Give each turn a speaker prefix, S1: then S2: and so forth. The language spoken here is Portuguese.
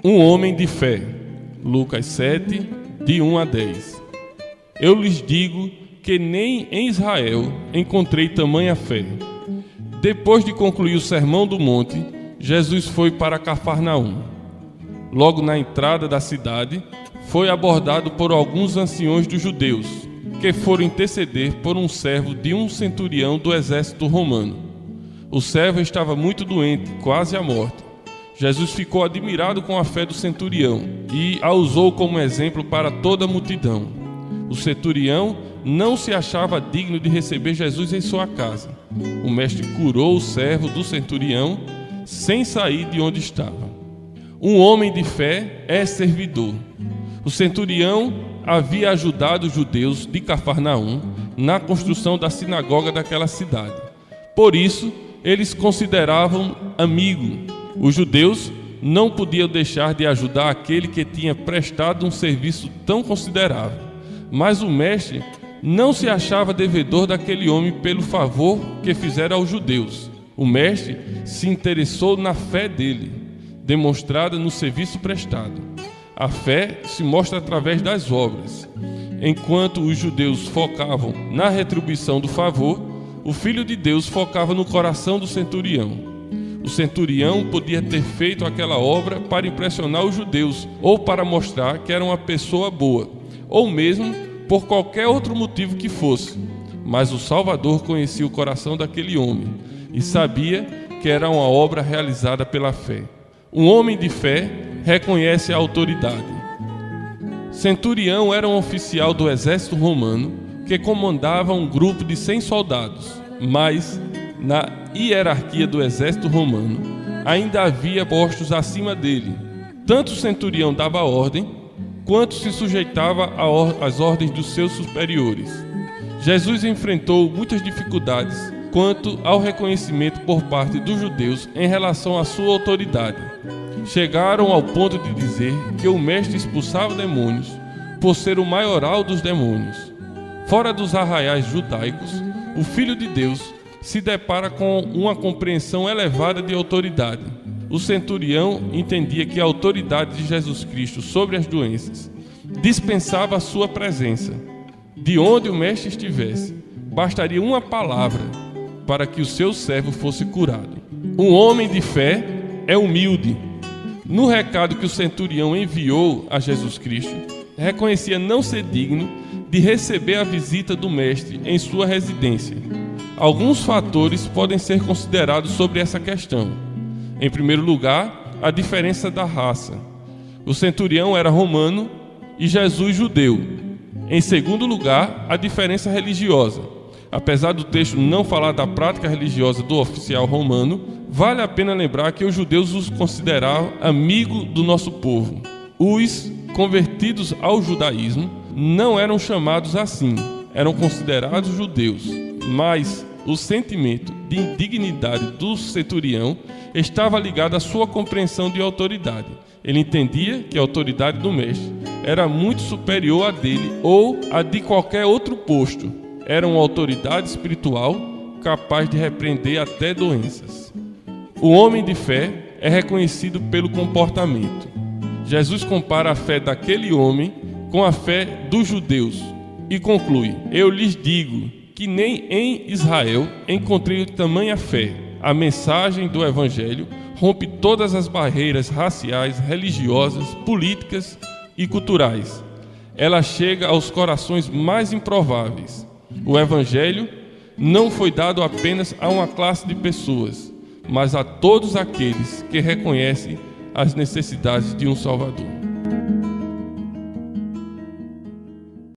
S1: Um homem de fé. Lucas 7, de 1 a 10. Eu lhes digo que nem em Israel encontrei tamanha fé. Depois de concluir o Sermão do Monte, Jesus foi para Cafarnaum. Logo na entrada da cidade, foi abordado por alguns anciões dos judeus, que foram interceder por um servo de um centurião do exército romano. O servo estava muito doente, quase à morte. Jesus ficou admirado com a fé do centurião e a usou como exemplo para toda a multidão. O centurião não se achava digno de receber Jesus em sua casa. O mestre curou o servo do centurião sem sair de onde estava. Um homem de fé é servidor. O centurião havia ajudado os judeus de Cafarnaum na construção da sinagoga daquela cidade. Por isso, eles consideravam amigo. Os judeus não podiam deixar de ajudar aquele que tinha prestado um serviço tão considerável. Mas o mestre não se achava devedor daquele homem pelo favor que fizera aos judeus. O mestre se interessou na fé dele, demonstrada no serviço prestado. A fé se mostra através das obras. Enquanto os judeus focavam na retribuição do favor, o Filho de Deus focava no coração do centurião. O centurião podia ter feito aquela obra para impressionar os judeus, ou para mostrar que era uma pessoa boa, ou mesmo por qualquer outro motivo que fosse. Mas o Salvador conhecia o coração daquele homem e sabia que era uma obra realizada pela fé. Um homem de fé reconhece a autoridade. Centurião era um oficial do exército romano que comandava um grupo de 100 soldados, mas na hierarquia do exército romano ainda havia postos acima dele. Tanto o centurião dava ordem, quanto se sujeitava às ordens dos seus superiores. Jesus enfrentou muitas dificuldades quanto ao reconhecimento por parte dos judeus em relação à sua autoridade. Chegaram ao ponto de dizer que o mestre expulsava demônios por ser o maioral dos demônios. Fora dos arraiais judaicos, o Filho de Deus se depara com uma compreensão elevada de autoridade. O centurião entendia que a autoridade de Jesus Cristo sobre as doenças dispensava a sua presença. De onde o mestre estivesse, bastaria uma palavra para que o seu servo fosse curado. Um homem de fé é humilde. No recado que o centurião enviou a Jesus Cristo, reconhecia não ser digno de receber a visita do mestre em sua residência. Alguns fatores podem ser considerados sobre essa questão. Em primeiro lugar, a diferença da raça. O centurião era romano e Jesus judeu. Em segundo lugar, a diferença religiosa. Apesar do texto não falar da prática religiosa do oficial romano, vale a pena lembrar que os judeus os consideravam amigo do nosso povo. Os convertidos ao judaísmo não eram chamados assim, eram considerados judeus. Mas o sentimento de indignidade do centurião estava ligado à sua compreensão de autoridade. Ele entendia que a autoridade do mestre era muito superior à dele ou à de qualquer outro posto. Era uma autoridade espiritual capaz de repreender até doenças. O homem de fé é reconhecido pelo comportamento. Jesus compara a fé daquele homem com a fé dos judeus e conclui: eu lhes digo que nem em Israel encontrei tamanha fé. A mensagem do Evangelho rompe todas as barreiras raciais, religiosas, políticas e culturais. Ela chega aos corações mais improváveis. O Evangelho não foi dado apenas a uma classe de pessoas, mas a todos aqueles que reconhecem as necessidades de um Salvador.